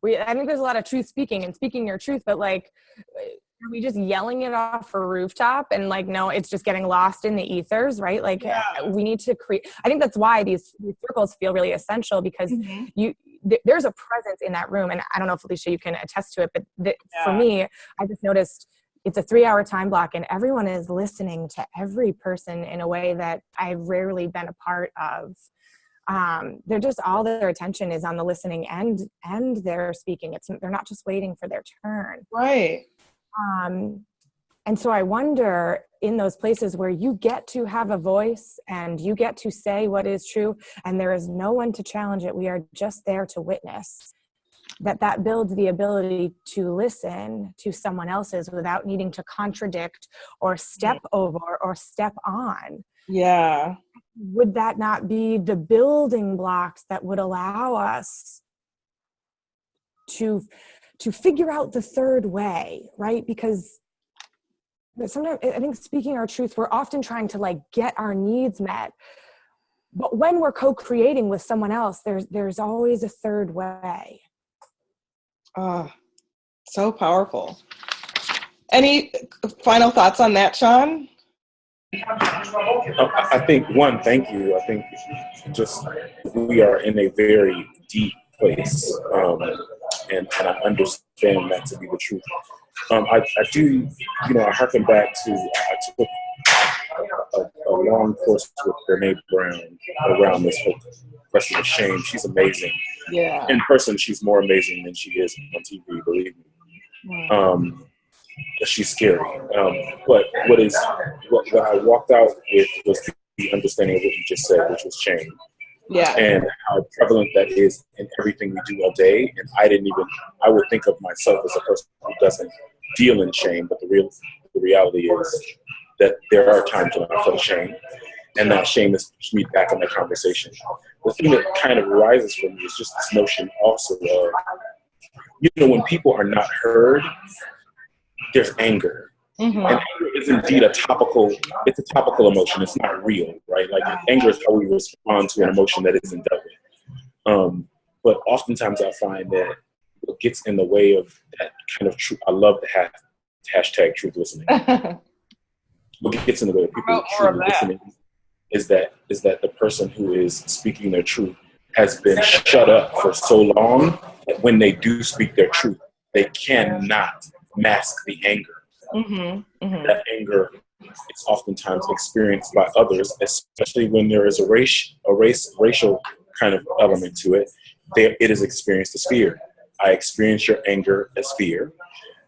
[SPEAKER 2] I think there's a lot of truth speaking and speaking your truth, but like, are we just yelling it off a rooftop and like, no, it's just getting lost in the ethers, right? Like we need to create. I think that's why these circles feel really essential, because there's a presence in that room, and I don't know if Alicia you can attest to it, but for me, I just noticed it's a 3-hour time block, and everyone is listening to every person in a way that I've rarely been a part of. They're just, all their attention is on the listening and they're speaking. They're not just waiting for their turn.
[SPEAKER 1] Right.
[SPEAKER 2] And so I wonder, in those places where you get to have a voice and you get to say what is true and there is no one to challenge it, we are just there to witness, that builds the ability to listen to someone else's without needing to contradict or step over or step on.
[SPEAKER 1] Yeah.
[SPEAKER 2] Would that not be the building blocks that would allow us to figure out the third way, right? Because sometimes I think speaking our truth, we're often trying to like get our needs met. But when we're co-creating with someone else, there's always a third way.
[SPEAKER 1] So powerful. Any final thoughts on that, Sean?
[SPEAKER 3] I think, one, thank you. I think just we are in a very deep place, and I understand that to be the truth. I do, I harken back to, I took a long course with Brene Brown around this whole question of shame. She's amazing.
[SPEAKER 1] Yeah.
[SPEAKER 3] In person, she's more amazing than she is on TV, believe me. She's scary. But what I walked out with was the understanding of what you just said, which was shame.
[SPEAKER 1] Yeah.
[SPEAKER 3] And how prevalent that is in everything we do all day. And I would think of myself as a person who doesn't deal in shame, but the reality is that there are times when I feel shame, and that shame has pushed me back in the conversation. The thing that kind of arises from me is just this notion also of, when people are not heard, there's anger. And anger is indeed a topical emotion. It's not real, right? Like anger is how we respond to an emotion that isn't dealt with. But oftentimes I find that what gets in the way of that kind of truth, I love the hashtag truth listening. What gets in the way of people truly listening is that the person who is speaking their truth has been shut up for so long that when they do speak their truth, they cannot mask the anger. That anger is oftentimes experienced by others, especially when there is a racial kind of element to it. It is experienced as fear. I experience your anger as fear,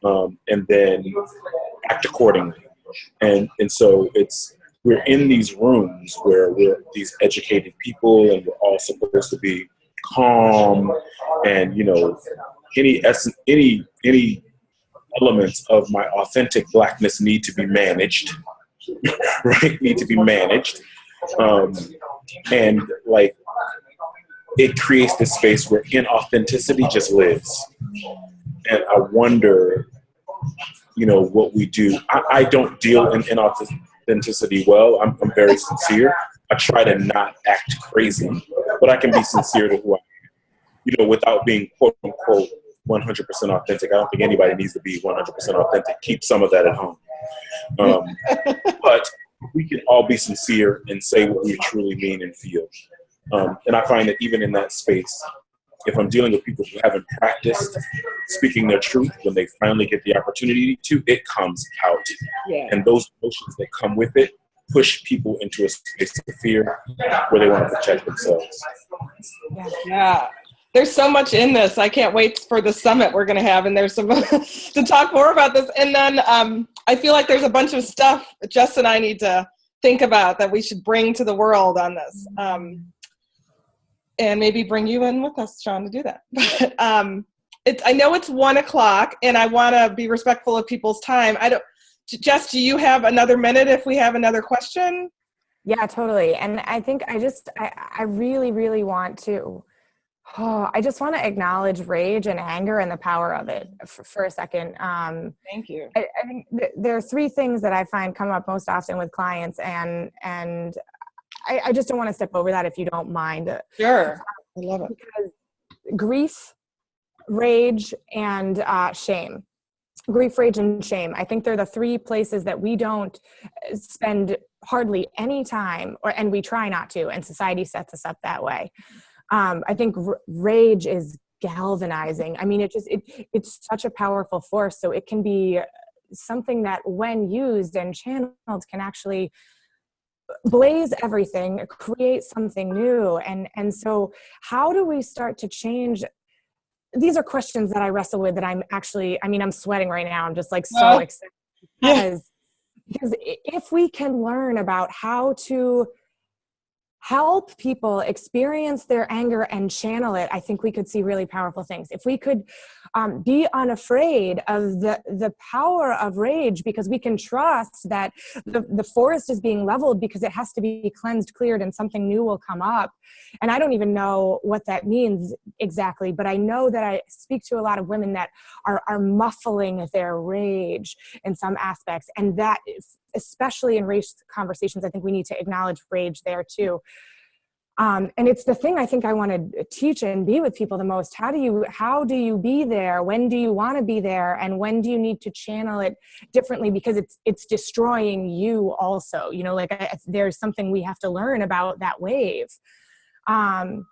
[SPEAKER 3] and then act accordingly. And so we're in these rooms where we're these educated people, and we're all supposed to be calm, and any elements of my authentic Blackness need to be managed, right? Need to be managed. And like, it creates this space where inauthenticity just lives. And I wonder, what we do. I don't deal in inauthenticity well. I'm very sincere. I try to not act crazy, but I can be sincere to who I am, without being quote unquote 100% authentic. I don't think anybody needs to be 100% authentic. Keep some of that at home. But we can all be sincere and say what we truly mean and feel. And I find that even in that space, if I'm dealing with people who haven't practiced speaking their truth, when they finally get the opportunity to, it comes out. Yeah. And those emotions that come with it push people into a space of fear where they want to protect themselves.
[SPEAKER 1] Yeah. There's so much in this. I can't wait for the summit we're going to have, and there's some to talk more about this. And then I feel like there's a bunch of stuff that Jess and I need to think about that we should bring to the world on this. And maybe bring you in with us, Sean, to do that. But I know it's 1:00, and I want to be respectful of people's time. Jess, do you have another minute if we have another question?
[SPEAKER 2] Yeah, totally. And I think I really, really want to, I just want to acknowledge rage and anger and the power of it for a second.
[SPEAKER 1] Thank you.
[SPEAKER 2] I think there are three things that I find come up most often with clients, and I just don't want to step over that if you don't mind.
[SPEAKER 1] Sure. I love it.
[SPEAKER 2] Because grief, rage, and shame. Grief, rage, and shame. I think they're the three places that we don't spend hardly any time, and we try not to, and society sets us up that way. I think rage is galvanizing. I mean, it's such a powerful force. So it can be something that when used and channeled can actually blaze everything, create something new. And so how do we start to change? These are questions that I wrestle with that I'm sweating right now. I'm just like so excited because if we can learn about how to help people experience their anger and channel it, I think we could see really powerful things. If we could be unafraid of the power of rage, because we can trust that the forest is being leveled because it has to be cleansed, cleared, and something new will come up. And I don't even know what that means exactly, but I know that I speak to a lot of women that are muffling their rage in some aspects. And that, especially in race conversations, I think we need to acknowledge rage there too. And it's the thing I think I want to teach and be with people the most. How do you be there? When do you want to be there? And when do you need to channel it differently? Because it's destroying you also, there's something we have to learn about that wave. And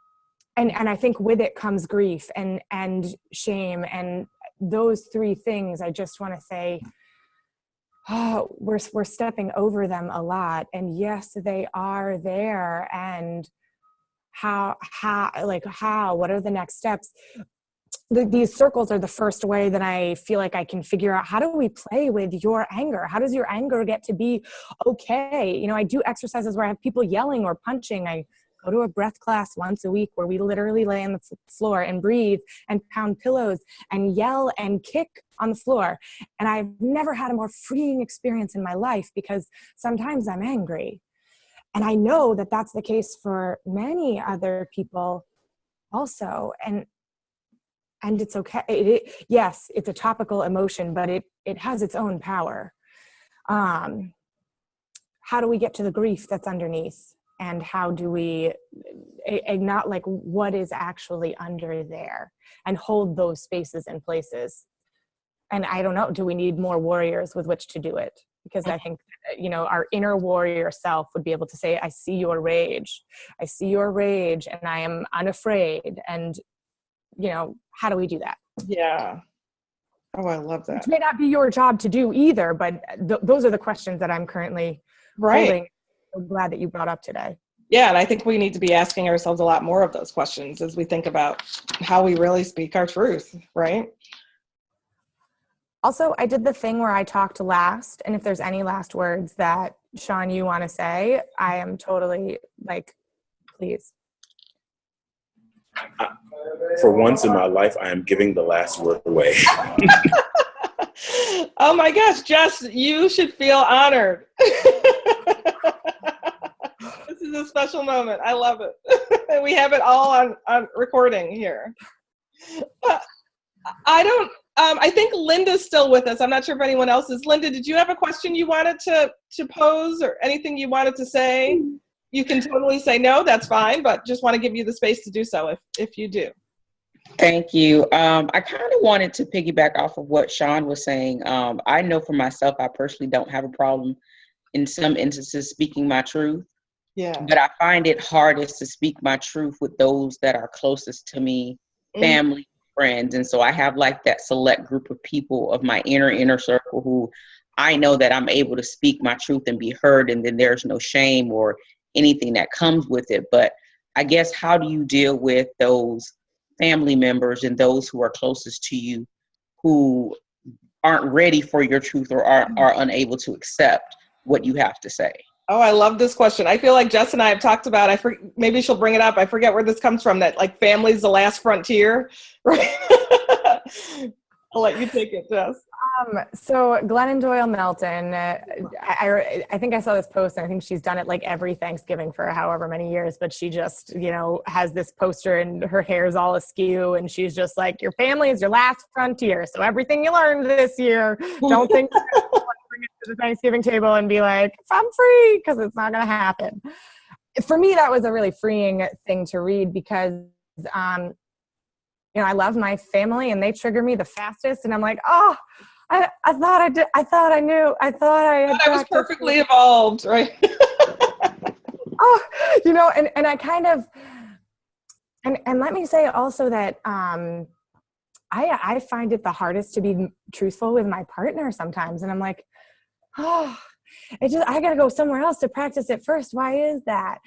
[SPEAKER 2] I think with it comes grief and shame, and those three things. I just want to say, oh, we're stepping over them a lot. And yes, they are there. And how, what are the next steps? These circles are the first way that I feel like I can figure out, how do we play with your anger? How does your anger get to be okay? You know, I do exercises where I have people yelling or punching. I go to a breath class once a week where we literally lay on the floor and breathe and pound pillows and yell and kick on the floor. And I've never had a more freeing experience in my life, because sometimes I'm angry. And I know that that's the case for many other people also. And it's okay. Yes, it's a topical emotion, but it has its own power. How do we get to the grief that's underneath? And how do we not like what is actually under there, and hold those spaces and places? And I don't know, do we need more warriors with which to do it? Because I think, you know, our inner warrior self would be able to say, I see your rage. I see your rage, and I am unafraid. And, you know, how do we do that?
[SPEAKER 1] Yeah. Oh, I love that.
[SPEAKER 2] Which may not be your job to do either, but those are the questions that I'm currently holding. I'm glad that you brought up today.
[SPEAKER 1] Yeah, and I think we need to be asking ourselves a lot more of those questions as we think about how we really speak our truth, right?
[SPEAKER 2] Also, I did the thing where I talked last, and if there's any last words that, Sean, you want to say, I am totally like, please.
[SPEAKER 3] For once in my life, I am giving the last word away.
[SPEAKER 1] Oh my gosh, Jess, you should feel honored. This is a special moment. I love it. We have it all on recording here. I think Linda's still with us. I'm not sure if anyone else is. Linda, did you have a question you wanted to pose, or anything you wanted to say? You can totally say no, that's fine, but just want to give you the space to do so if you do.
[SPEAKER 4] Thank you. I kind of wanted to piggyback off of what Sean was saying. I know for myself, I personally don't have a problem in some instances speaking my truth.
[SPEAKER 1] Yeah.
[SPEAKER 4] But I find it hardest to speak my truth with those that are closest to me, family, friends. And so I have like that select group of people of my inner circle who I know that I'm able to speak my truth and be heard, and then there's no shame or anything that comes with it. But I guess, how do you deal with those family members and those who are closest to you who aren't ready for your truth, or are unable to accept what you have to say?
[SPEAKER 1] Oh, I love this question. I feel like Jess and I have talked about, maybe she'll bring it up. I forget where this comes from, that like family's the last frontier, right? I'll let you take it, Jess.
[SPEAKER 2] So Glennon Doyle Melton, I think I saw this post, and I think she's done it like every Thanksgiving for however many years, but she just, you know, has this poster and her hair's all askew, and she's just like, your family is your last frontier. So everything you learned this year, don't think you're going to bring it to the Thanksgiving table and be like, I'm free, because it's not going to happen. For me, that was a really freeing thing to read, because you know, I love my family and they trigger me the fastest, and I'm like, oh, I thought I did. I thought I knew. I thought I had.
[SPEAKER 1] I was perfectly evolved, right?
[SPEAKER 2] Oh, you know, and I kind of, and let me say also that I find it the hardest to be truthful with my partner sometimes, and I'm like, oh, I got to go somewhere else to practice it first. Why is that?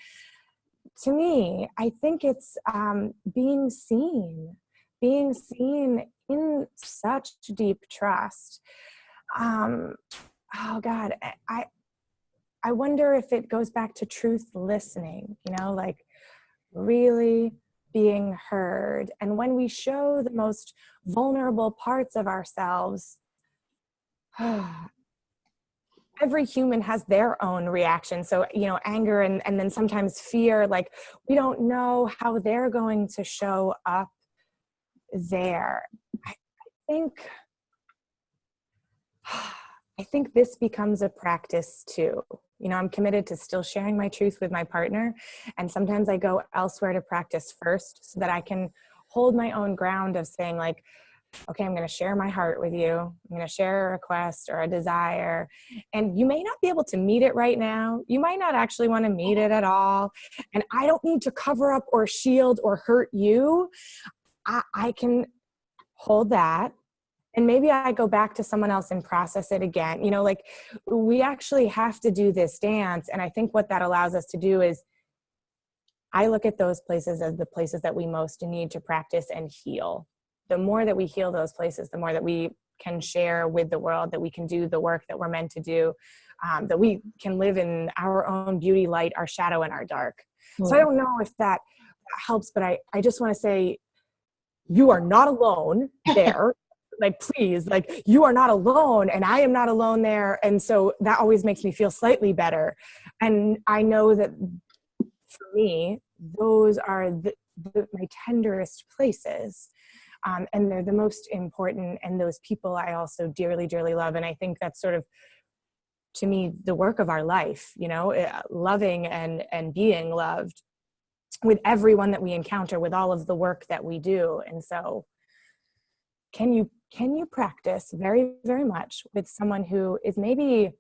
[SPEAKER 2] To me, I think it's being seen in such deep trust. Oh God, I wonder if it goes back to truth listening, you know, like really being heard. And when we show the most vulnerable parts of ourselves, every human has their own reaction. So, you know, anger and then sometimes fear, like we don't know how they're going to show up there. I think this becomes a practice too. You know, I'm committed to still sharing my truth with my partner. And sometimes I go elsewhere to practice first so that I can hold my own ground of saying like, okay, I'm going to share my heart with you. I'm going to share a request or a desire. And you may not be able to meet it right now. You might not actually want to meet it at all. And I don't need to cover up or shield or hurt you. I can hold that and maybe I go back to someone else and process it again. You know, like we actually have to do this dance. And I think what that allows us to do is I look at those places as the places that we most need to practice and heal. The more that we heal those places, the more that we can share with the world, that we can do the work that we're meant to do, that we can live in our own beauty, light, our shadow, and our dark. So I don't know if that helps, but I just want to say, you are not alone there. Like, please, like, you are not alone, and I am not alone there. And so that always makes me feel slightly better. And I know that for me, those are my tenderest places. And they're the most important, and those people I also dearly, dearly love. And I think that's sort of, to me, the work of our life, you know, loving and being loved with everyone that we encounter, with all of the work that we do. And so can you practice very, very much with someone who is maybe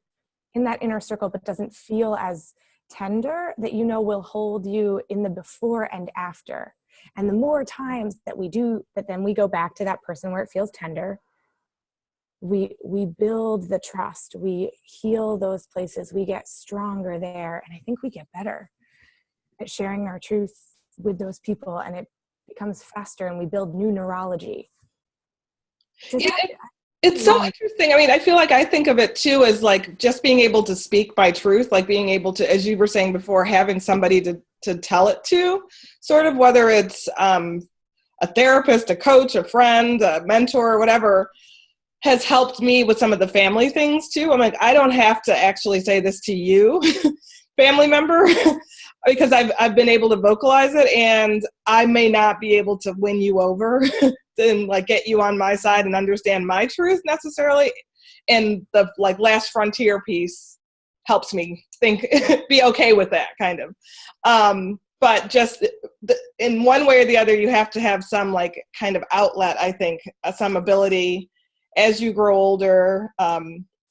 [SPEAKER 2] in that inner circle but doesn't feel as tender, that you know will hold you in the before and after. And the more times that we do that, then we go back to that person where it feels tender. We build the trust, we heal those places, we get stronger there. And I think we get better at sharing our truth with those people, and it becomes faster, and we build new neurology.
[SPEAKER 1] It's so interesting. I mean, I feel like I think of it too as like just being able to speak by truth, like being able to, as you were saying before, having somebody to tell it to, sort of, whether it's a therapist, a coach, a friend, a mentor, whatever, has helped me with some of the family things too. I'm like, I don't have to actually say this to you, family member, because I've been able to vocalize it, and I may not be able to win you over and like get you on my side and understand my truth necessarily. And the like last frontier piece helps me think, be okay with that kind of. But just in one way or the other, you have to have some like kind of outlet, I think, some ability as you grow older.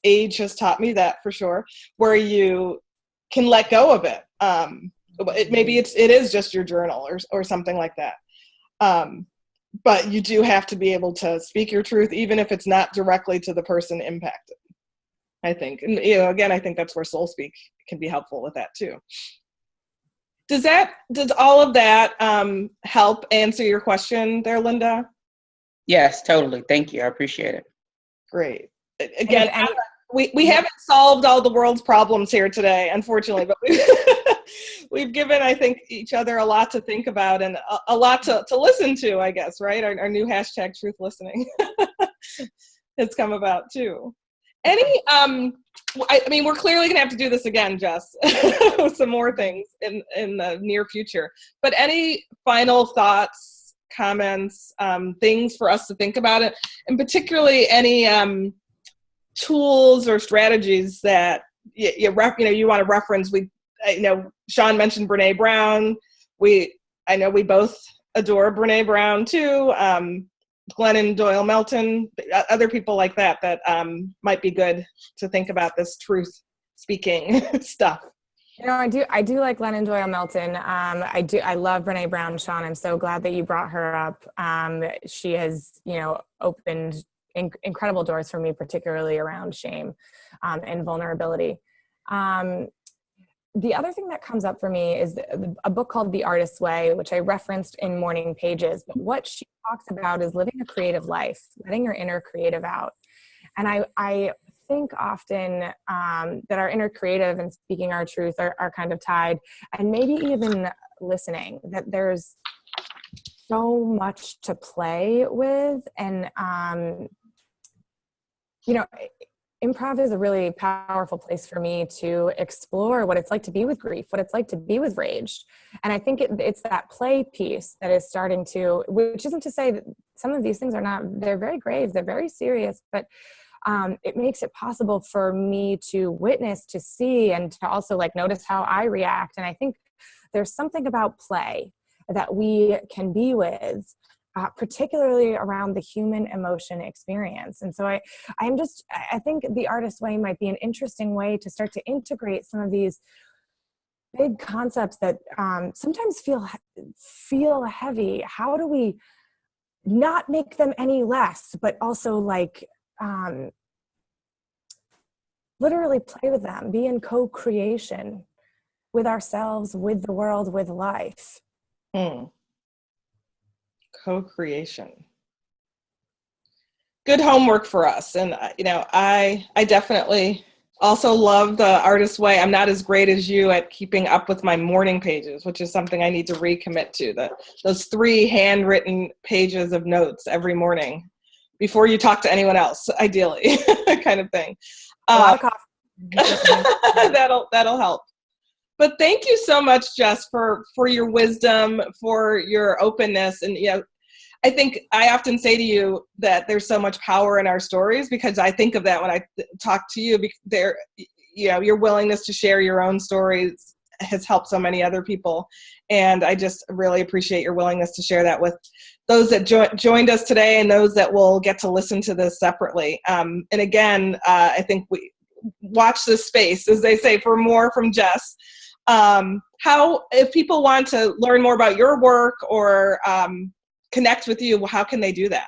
[SPEAKER 1] Age has taught me that for sure, where you can let go of it. Maybe it is just your journal or something like that. But you do have to be able to speak your truth, even if it's not directly to the person impacted, I think. And, you know, again, I think that's where SoulSpeak can be helpful with that too. Does all of that help answer your question there, Linda?
[SPEAKER 4] Yes, totally. Thank you. I appreciate it.
[SPEAKER 1] Great. Again, we haven't solved all the world's problems here today, unfortunately, but we've given, I think, each other a lot to think about and a lot to listen to, I guess, right? Our new hashtag truth listening has come about too. Any, I mean, we're clearly gonna have to do this again, Jess, with some more things in the near future, but any final thoughts, comments, things for us to think about it, and particularly any tools or strategies that you want to reference? Sean mentioned Brene Brown. I know we both adore Brene Brown too. Glennon Doyle Melton, other people like that might be good to think about this truth speaking stuff.
[SPEAKER 2] You know, I do like Glennon Doyle Melton. I love Brene Brown, Sean. I'm so glad that you brought her up. She has, opened incredible doors for me, particularly around shame and vulnerability. The other thing that comes up for me is a book called The Artist's Way, which I referenced in Morning Pages. But what she talks about is living a creative life, letting your inner creative out. And I think often that our inner creative and speaking our truth are kind of tied, and maybe even listening, that there's so much to play with. And, improv is a really powerful place for me to explore what it's like to be with grief, what it's like to be with rage. And I think it's that play piece that is starting to, which isn't to say that some of these things they're very grave, they're very serious, but it makes it possible for me to witness, to see, and to also notice how I react. And I think there's something about play that we can be with, particularly around the human emotion experience. And so I think The Artist's Way might be an interesting way to start to integrate some of these big concepts that sometimes feel heavy. How do we not make them any less, but also like literally play with them, be in co-creation with ourselves, with the world, with life.
[SPEAKER 1] Co-creation. Good homework for us. And, I definitely also love the artist way. I'm not as great as you at keeping up with my morning pages, which is something I need to recommit to. Those 3 handwritten pages of notes every morning before you talk to anyone else, ideally, kind of thing.
[SPEAKER 2] A lot of coffee.
[SPEAKER 1] That'll help. But thank you so much, Jess, for your wisdom, for your openness. And, I think I often say to you that there's so much power in our stories, because I think of that when I talk to you. Your willingness to share your own stories has helped so many other people. And I just really appreciate your willingness to share that with those that joined us today and those that will get to listen to this separately. And again, I think we watch this space, as they say, for more from Jess. If people want to learn more about your work or connect with you, how can they do that?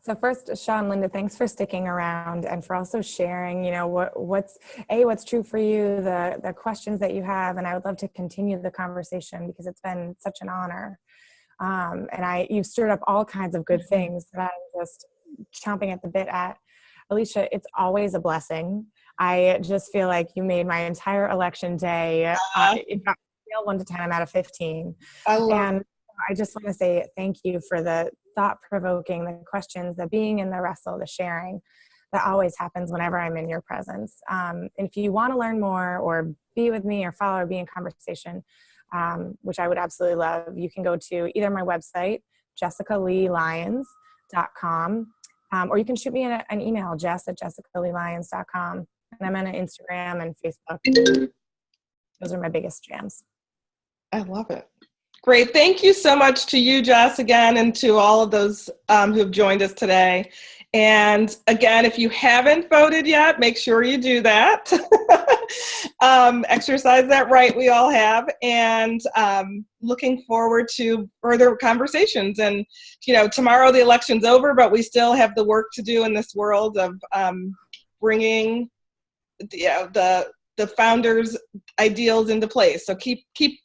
[SPEAKER 2] So first, Sean, Linda, thanks for sticking around and for also sharing, what's true for you, the questions that you have. And I would love to continue the conversation because it's been such an honor. And you've stirred up all kinds of good things that I'm just chomping at the bit at. Alicia, it's always a blessing. I just feel like you made my entire election day. It got scale 1 to 10, I'm out of 15. I just want to say thank you for the thought-provoking, the questions, the being in the wrestle, the sharing that always happens whenever I'm in your presence. And if you want to learn more or be with me or follow or be in conversation, which I would absolutely love, you can go to either my website, jessicaleelyons.com, or you can shoot me an email, jess@jessicaleelyons.com. And I'm on Instagram and Facebook. Those are my biggest jams.
[SPEAKER 1] I love it. Great. Thank you so much to you, Jess, again, and to all of those who have joined us today. And again, if you haven't voted yet, make sure you do that. Exercise that right we all have. And looking forward to further conversations. And, tomorrow the election's over, but we still have the work to do in this world of bringing the founders' ideals into place. So keep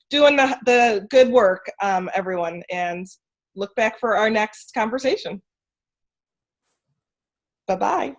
[SPEAKER 1] doing the good work, everyone, and look back for our next conversation. Bye-bye.